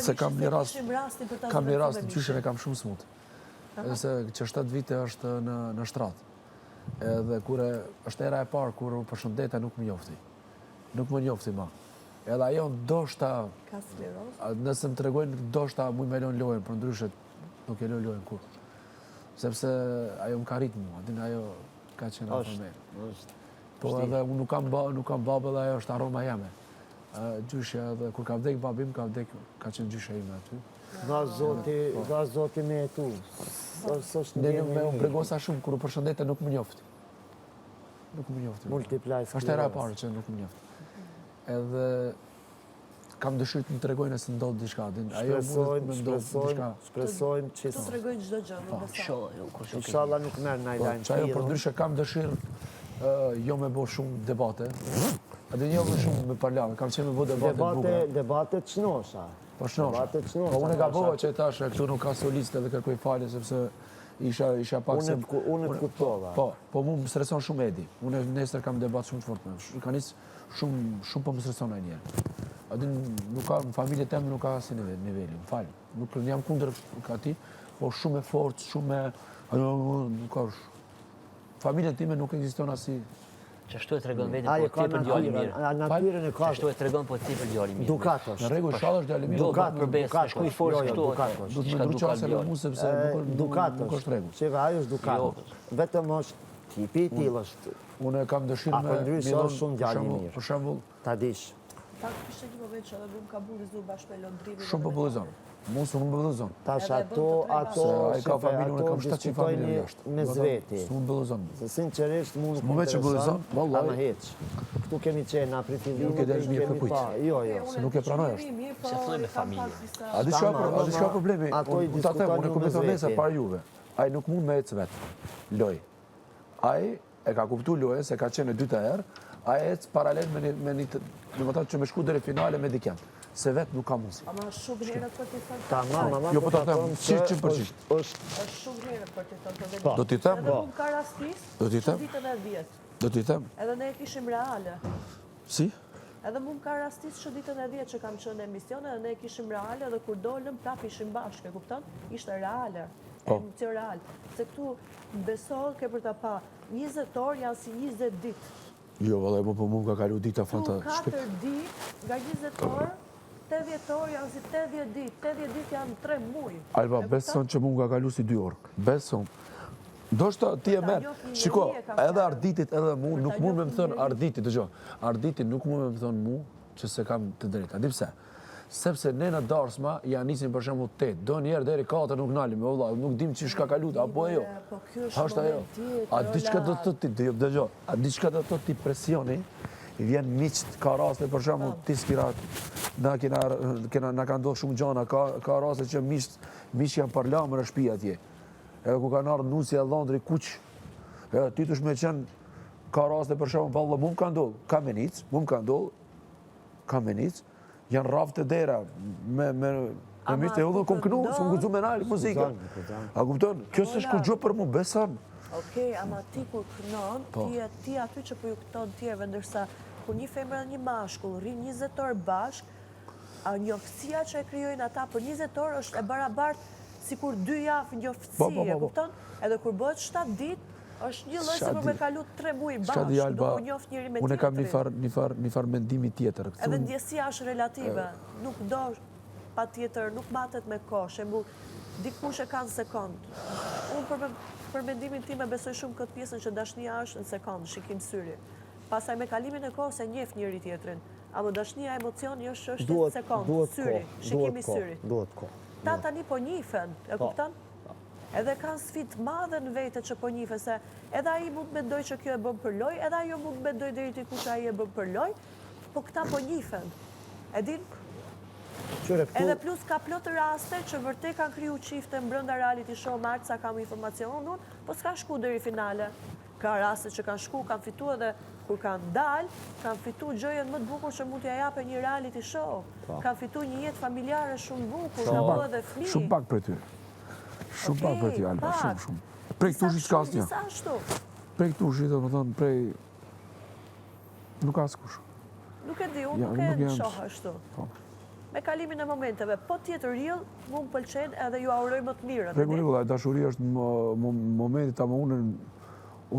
Se kam një rast në qyshin e kam shumë smut. Edhese që 7 vite është në shtrat. Edhe kure është era e parë kur u përshëndete nuk më njofti. Nuk më njofti ma. Edhe ajo ndoshta, nëse më tregojnë ndoshta mu me lojnë lojnë, për ndryshet nuk e lojnë kur. Sepse ajo më ka rritë mua, din ajo ka qenë atë me. Po edhe unë nuk kam babë dhe ajo është aroma jeme. Gjyshja edhe kur ka vdek babim, ka qenë gjyshja ime aty. Nga zoti me e tu. Ne me unë bregosa shumë, kur u përshëndete nuk më njofti. Nuk më njofti. Multiply sclerosis. Është era e parë që nuk më njofti. Edhe kam dëshirë të më tregojnë nëse ndodhë diçka. Shpresojmë që... Të tregojnë çdo gjë, nuk besoj. Inshallah nuk merr na lajm. Që ajo për ndryshe kam dëshirë jo me bo shumë debate. Adhe jo me shumë me parlame, kam qenë me bo debate buka. Debate të çnosha. Po shnosha. Po unë e gabova që e tash, këtu nuk ka soliste dhe kërkoj falje, sepse isha pak se... Unë të kuptova. Po mu më streson shumë Edi. Unë nesër kam debat shumë të fortë. Ka nisë shumë po më streson e njerë. Adin nuk ka, në familje temë nuk ka asë niveli, më falë. Nuk jam kundër ka ti, po shumë e fortë, shumë e... Nuk ka... Familje time nuk ekziston asë Qashtu e tregon vetin po ti për djali mirë. Qashtu e tregon po ti për djali mirë. Dukatosh. Në rregull, shallë është djali mirë. Dukat për besë, shkuj forës këtu. Do të më ndryqase me mu sepse nuk është rregull. Sheva, ajo është dukatosh. Vetëm është tipi i tillë është. Unë kam dëshirë me Millon shumë djali mirë. Për shembull, ta dish. Pak kishte një moment që edhe mu më ka bullizur bashkë me Londrimin. shumë popullizon. Mos unë më bëllëzon. Tash ato diskutojnë me zveti. Së më bëllëzon. Se sinqerisht mu nuk intereson, ama heq. Këtu kemi qenë apri fillimin. Nuk e desh mirë për kujtë. Jo. Se nuk e pranoj është. Se filloj me familje. A di shka problemi? Unë ta them, unë e komenton nese para juve. Ai nuk mund me ecë vetë. Loj. Ai e ka kuptu lojën se ka qenë e dyta herë, ai ecë paralel me një të... Në më tatë që me shku deri finale me dikjent. Se vetë nuk ka mundësi. Ama shumë herët për t'i thënë. Tamam, Jo, po ta them, 100%. Është shumë herët për t'i thënë. Do t'i them? Edhe mu ka rastis, Do t'i them? ditën e 10. Do t'i them? Edhe ne kishim reale. Si? Edhe mu ka rastis që ditën e 10 që kam qënë në emision, edhe ne kishim reale dhe kur dolëm prap ishim bashkë, e kupton? Ishte reale, emocion real. Se këtu besohet ke për ta pa, 20 orë janë si 20 ditë. Jo, vëllai, po mu ka kalu dita fanta. 4 ditë nga 20 orë, 80 orë janë si 80 ditë, 80 ditë janë 3 muaj. Alba, beson që mu ka kalu si 2 orë. Beson. Do shta ti e merë. Shiko, edhe arditit edhe mu, nuk mund me më thënë arditit, dëgjo. Arditit nuk mund me më thënë mu që se kam të drejta. A di pse? Sepse ne në darsma janë nisin për shembull 8, do njerë deri 4 nuk nalim, nuk dim që shka kalut, apo e jo. Ashtë ajo. A diçka do të ti, dëgjo, a diçka do të ti presioni, i vjen miqt, ka raste për shembull ti s'kirat, na ka ndodhur shumë gjana, ka raste që miq janë parlamër në shtëpi atje. Edhe ku kanë ardhur nusja e Londri kuq. Edhe ti tush me qenë, ka raste për shembull, valla mu më ka ndodhur, Kamenic, janë rafë të dera me mishtë e ullë, kom kënu, s'u më guzu me nalë muzika. A kupton? Kjo s'është kur gjë për mu, besan. Okej, ama ti kur kënon, ti aty që po ju këton tjerëve, ndërsa kur një femër dhe një mashkull rrin 20 orë bashk, njoftësia që e kryojnë ata për 20 orë është e barabartë si kur 2 javë njoftësi, e kupton? Edhe kur bëhet 7 ditë, është një lloj se për me kalu 3 muaj bashkë, nuk u njoft njëri me tjetrin. Unë kam një farë mendimi tjetër. Edhe ndjesia është relative, nuk do pa tjetër, nuk matet me kohë, shembull, dikush e ka në sekond. Unë për mendimin tim e besoj shumë këtë pjesën që dashnia është në sekond, shikim syri. Pastaj me kalimin e kohës e njeh njëri tjetrin, ama dashnia emocioni është në sekond, syri, shikimi syrit. Duhet kohë. Ta tani po njifen, e kupton? Edhe kanë sfidë madhe në vete që po njife, se edhe aji mund të mendoj që kjo e bëm për loj, edhe ajo mund të mendoj deri te kush aji e bëm për loj, po këta po njifen. E din? Edhe plus ka plot raste që vërtet kanë kriju qifte brenda reality show, me aq sa kam informacion unë, po s'ka shku deri finale. Ka raste që kanë shku, kanë fitu edhe kur kanë dalë, kanë fitu gjëjen më të bukur që mund t'ja jape një reality show. Kanë fitu një jetë familjare shumë bukur, në bo edhe fmi. Shumë pak për ty. Shumë pak për ty, Alba, shumë. Prej këtu shi s'ka asnjë. Prej këtu shi, dhe më thonë, prej... Nuk ka askush. Nuk e di, unë nuk e në shohë ashtu. me kalimin e momenteve. Po tjetë real, mu më pëlqen edhe ju auroj më të mirë. Regu Nikola, dashuria është momenti ta më unë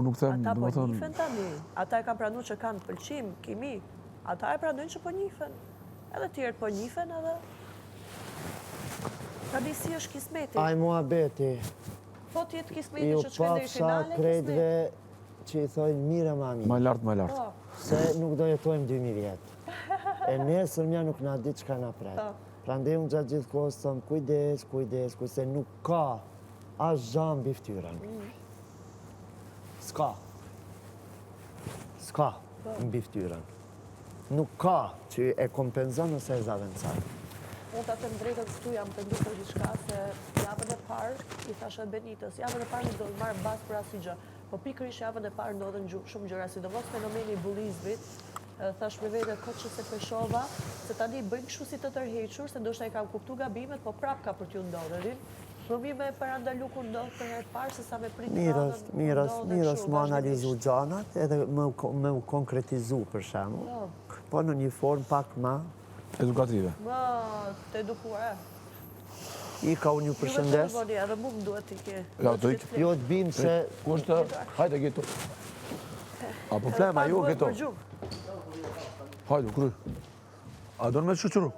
nuk them... Ata po njifen tani. Ata e kam pranu që kanë pëlqim, kimi. Ata e pranojnë që po njifen. Edhe tjerët po njifen edhe... Ka di si është kismeti. Aj mua beti. Po tjetë kismeti që të shkende i finale, krejtve që i thojnë mire ma mirë. Ma lartë. Se nuk do jetojmë 2000 vjetë. E nesër mja nuk na di qka na pret. Prandaj unë gjatë gjithë kohës thëmë kujdes, se nuk ka as zhamë biftyren. Ska biftyren. Nuk ka që e kompenzon nëse e zavendësar. Unë të them drejtën këtu jam të ndu për gjithka se javën e parë, i thashe Benitës, javën e parë nuk do të marë basë për asë gjë. Po pikërisht javën e parë ndodhen shumë gjëra, sidomos fenomeni i bullizmit. Thash me vete këtë që se peshova, se tani bëjmë kështu si të tërhequr, se ndoshta i kam kuptu gabimet, po prap ka për t'ju ndodherin. Më me parandalu kur ndodhë për herë parë, se sa me pritë Mirës më analizu gjanat edhe me u konkretizu për shemë. Po në një formë pak ma... Edukative. Ma të edukuar, I ka unë ju përshëndes. Edhe mu më duhet t'i ke. Jo të bimë se... Ku është? Hajde gjeto. Apo flema ju gjeto. Hajde, kry. A do në me të shëqëru?